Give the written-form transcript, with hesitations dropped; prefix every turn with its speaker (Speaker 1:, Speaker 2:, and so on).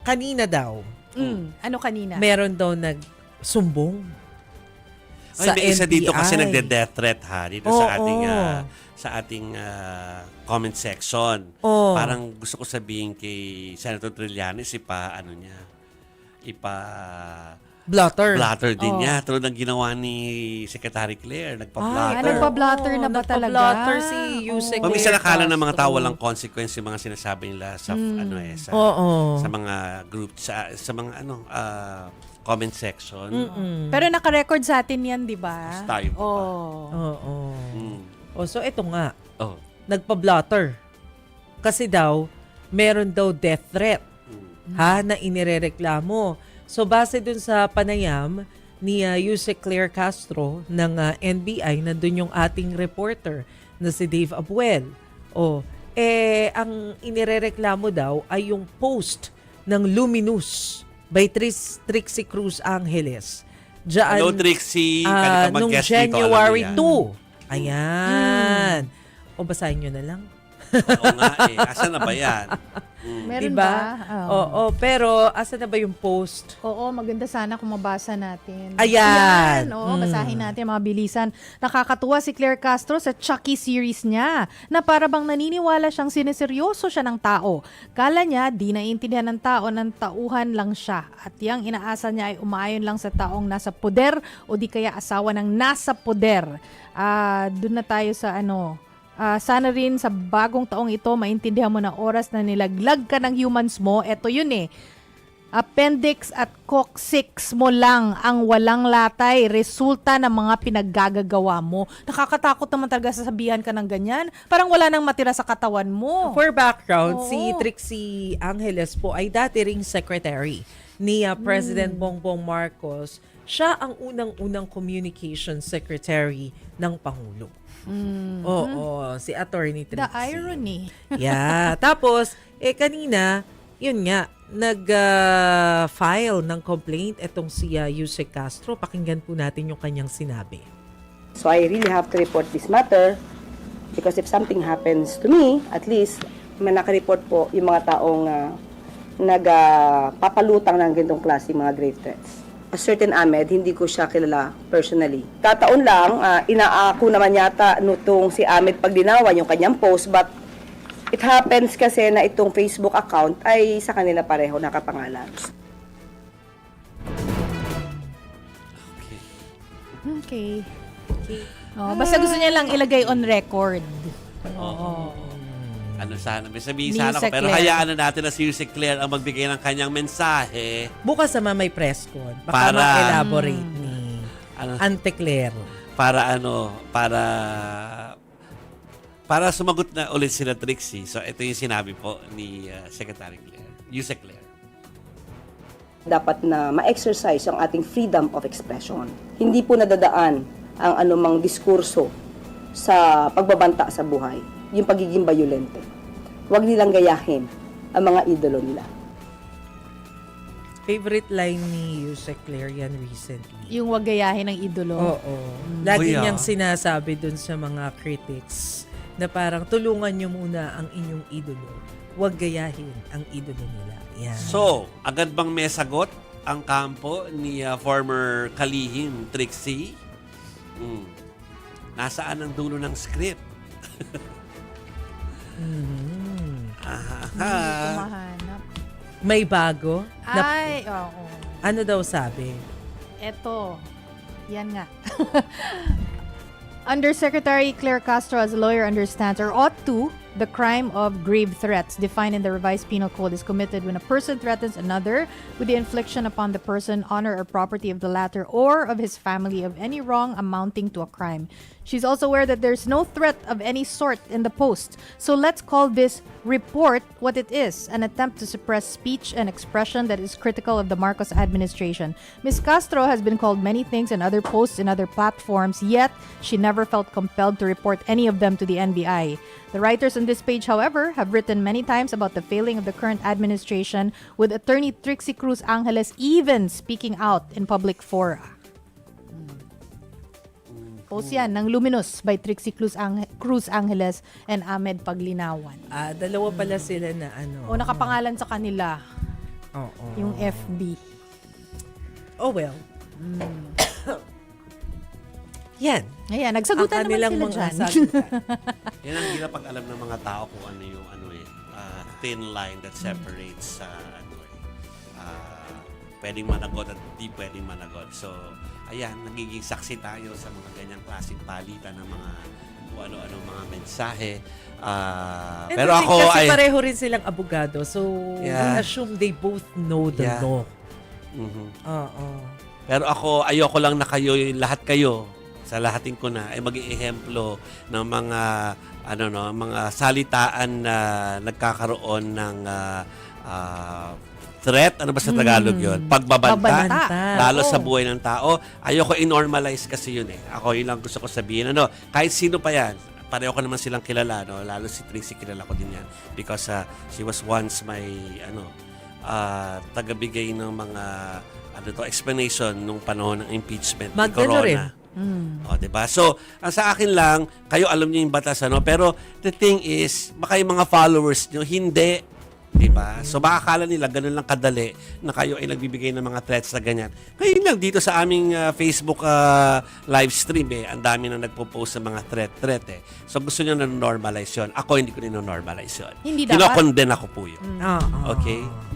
Speaker 1: kanina daw,
Speaker 2: Ano kanina?
Speaker 1: meron daw nagsumbong
Speaker 3: Ay, may isa dito kasi
Speaker 1: NBI.
Speaker 3: nagde-death threat ha dito
Speaker 1: Oo.
Speaker 3: sa ating comment section.
Speaker 1: Oo.
Speaker 3: Parang gusto ko sabihin kay Senator Trillanes
Speaker 1: Blotter.
Speaker 3: blatter din
Speaker 2: Oo.
Speaker 3: niya. Tulad ng ginawa ni Secretary Claire,
Speaker 2: Ah,
Speaker 3: nagpa-blatter.
Speaker 2: nagpa-blatter na ba talaga?
Speaker 1: Nagpa-blotter si Yusek
Speaker 3: Paminsan
Speaker 1: Claire
Speaker 3: nakala ng mga tao
Speaker 1: Castro.
Speaker 3: walang consequence yung mga sinasabi nila sa
Speaker 1: Oo.
Speaker 3: sa mga group sa mga comment section.
Speaker 2: Pero naka-record sa atin yan, di ba?
Speaker 3: Tapos tayo pa.
Speaker 1: Oo.
Speaker 3: Mm.
Speaker 1: So ito nga,
Speaker 3: Oh.
Speaker 1: nagpa-blotter. Kasi daw, meron daw death threat na inirereklamo. So base dun sa panayam ni Yusek Claire Castro ng NBI, nandun yung ating reporter na si Dave Abuel. Ang inirereklamo daw ay yung post ng Luminous by Trixie Cruz Angeles. Diyan,
Speaker 3: Hello, Trixie. Pwede ka
Speaker 1: nung
Speaker 3: mag-guest dito.
Speaker 1: January
Speaker 3: alam
Speaker 1: 2.
Speaker 3: mo yan.
Speaker 1: Ayan. O basahin nyo na lang.
Speaker 3: Oo nga eh. Asan na ba yan?
Speaker 2: Meron
Speaker 1: Diba?
Speaker 2: ba?
Speaker 1: Oo, pero asa na ba yung post?
Speaker 2: Oo, maganda sana kung mabasa natin.
Speaker 1: Ayan.
Speaker 2: Oo, basahin natin mga bilisan. Nakakatuwa si Claire Castro sa Chucky series niya na para bang naniniwala siyang sineseryoso siya ng tao. Kala niya di naiintindihan ng tao ng tauhan lang siya. At yang inaasa niya ay umaayon lang sa taong nasa poder o di kaya asawa ng nasa poder. Doon na tayo sa sana rin sa bagong taong ito, maintindihan mo na oras na nilaglag ka ng humans mo. Ito yun appendix at coccyx mo lang ang walang latay, resulta ng mga pinaggagawa mo. Nakakatakot naman talaga sasabihan ka ng ganyan. Parang wala nang matira sa katawan mo.
Speaker 1: For background,
Speaker 2: Oo.
Speaker 1: si Trixie Angeles po ay dati ring secretary ni President Bongbong Marcos. Siya ang unang-unang communication secretary ng Pangulo. Oo, si Attorney Trixie.
Speaker 2: The irony.
Speaker 1: Yeah. Tapos, kanina, yun nga, nag-file ng complaint itong si Yusek Castro. Pakinggan po natin yung kanyang sinabi.
Speaker 4: So I really have to report this matter because if something happens to me, at least may nakareport po yung mga taong nagpapalutang ng ganitong klase mga grave threats. A certain Ahmed, hindi ko siya kilala personally. Tataon lang, inaako naman yata nutong si Ahmed pag dinawan yung kanyang post, but it happens kasi na itong Facebook account ay sa kanila pareho nakapangalan.
Speaker 2: Okay. Basta gusto niya lang ilagay on record.
Speaker 3: Oo. Ano sana? May sabihin
Speaker 2: Ni
Speaker 3: sana ko.
Speaker 2: Yusek
Speaker 3: Pero
Speaker 2: Claire.
Speaker 3: hayaan na natin na si Yusek Claire ang magbigay ng kanyang mensahe.
Speaker 1: Bukas naman may press con. Baka
Speaker 3: Para-
Speaker 1: ma-elaborate ni
Speaker 3: Ano,
Speaker 1: Ante Claire.
Speaker 3: para sumagot na ulit sila Trixie. So ito yung sinabi po ni Secretary Claire. Yusek Claire.
Speaker 4: Dapat na ma-exercise ang ating freedom of expression. Hindi po nadadaan ang anumang diskurso sa pagbabanta sa buhay, yung pagiging bayolente. Huwag nilang gayahin ang mga idolo nila.
Speaker 1: Favorite line ni Yusek Claire yan recently.
Speaker 2: Yung wag gayahin ng idolo.
Speaker 1: Oo. Lagi
Speaker 3: Uy,
Speaker 1: niyang sinasabi dun sa mga critics na parang tulungan niyo muna ang inyong idolo. Huwag gayahin ang idolo nila. Yan.
Speaker 3: So, agad bang may sagot ang kampo ni former kalihim Trixie? Nasaan ang dulo ng script?
Speaker 2: Hindi ko mahanap.
Speaker 1: May bago? Na,
Speaker 2: Ay, oo.
Speaker 1: ano daw sabi?
Speaker 2: Eto. Yan nga. Undersecretary Claire Castro, as a lawyer, understands or ought to, the crime of grave threats defined in the revised penal code is committed when a person threatens another with the infliction upon the person, honor, or property of the latter or of his family of any wrong amounting to a crime. She's also aware that there's no threat of any sort in the post. So let's call this report what it is, an attempt to suppress speech and expression that is critical of the Marcos administration. Ms. Castro has been called many things in other posts in other platforms, yet she never felt compelled to report any of them to the NBI. The writers on this page, however, have written many times about the failing of the current administration, with attorney Trixie Cruz Angeles even speaking out in public fora. Post yan ng Luminous by Trixie Cruz Angeles and Ahmed Paglinawan.
Speaker 1: Dalawa pala sila na
Speaker 2: O nakapangalan sa kanila.
Speaker 1: Oo.
Speaker 2: Yung FB.
Speaker 1: Oh well. Yan.
Speaker 2: Ayan,
Speaker 1: Ang
Speaker 2: nagsagutan naman
Speaker 1: kanilang
Speaker 2: sila
Speaker 1: mga
Speaker 2: dyan.
Speaker 1: sagutan.
Speaker 3: Yan ang hirap pag alam ng mga tao kung ano yung thin line that separates pwedeng managot at di pwedeng managot. So, ayan, nagiging saksi tayo sa mga ganyang klaseng palitan ng mga kung ano-ano mga mensahe.
Speaker 1: And
Speaker 3: Pero
Speaker 1: I think
Speaker 3: ako
Speaker 1: kasi
Speaker 3: ay...
Speaker 1: pareho rin silang abogado. So,
Speaker 3: Yeah.
Speaker 1: we assume they both know the
Speaker 3: Yeah.
Speaker 1: law.
Speaker 3: Mhm.
Speaker 1: Oo.
Speaker 3: Pero ako, ayoko lang na kayo, lahat kayo, sa lahatin ko na, ay maging ehemplo ng mga, mga salitaan na nagkakaroon ng threat, ano ba sa Tagalog yun? Pagbabanta.
Speaker 2: Pagbabanta.
Speaker 3: Lalo
Speaker 2: Oo.
Speaker 3: sa buhay ng tao. Ayoko i-normalize kasi yun eh. Ako yun lang gusto ko sabihin. Kahit sino pa yan, pareho ko naman silang kilala. Lalo si Trixie, kilala ko din yan. Because she was once my, tagabigay ng mga, explanation nung panahon ng impeachment ni
Speaker 1: Magdano
Speaker 3: Corona.
Speaker 1: rin.
Speaker 3: O, diba? So, ang sa akin lang, kayo alam niyo yung batas, pero the thing is, baka yung mga followers niyo, hindi. Diba? So, baka akala nila ganun lang kadali na kayo ay nagbibigay ng mga threats na ganyan. Kaya yun lang, dito sa aming Facebook live stream, ang dami na nagpo-post ng mga threat eh. So, gusto niyo na normalize yun. Ako, hindi ko na normalize yun.
Speaker 2: Hindi dapat.
Speaker 3: Kinokondem ako po yun.
Speaker 1: Oo.
Speaker 3: Okay?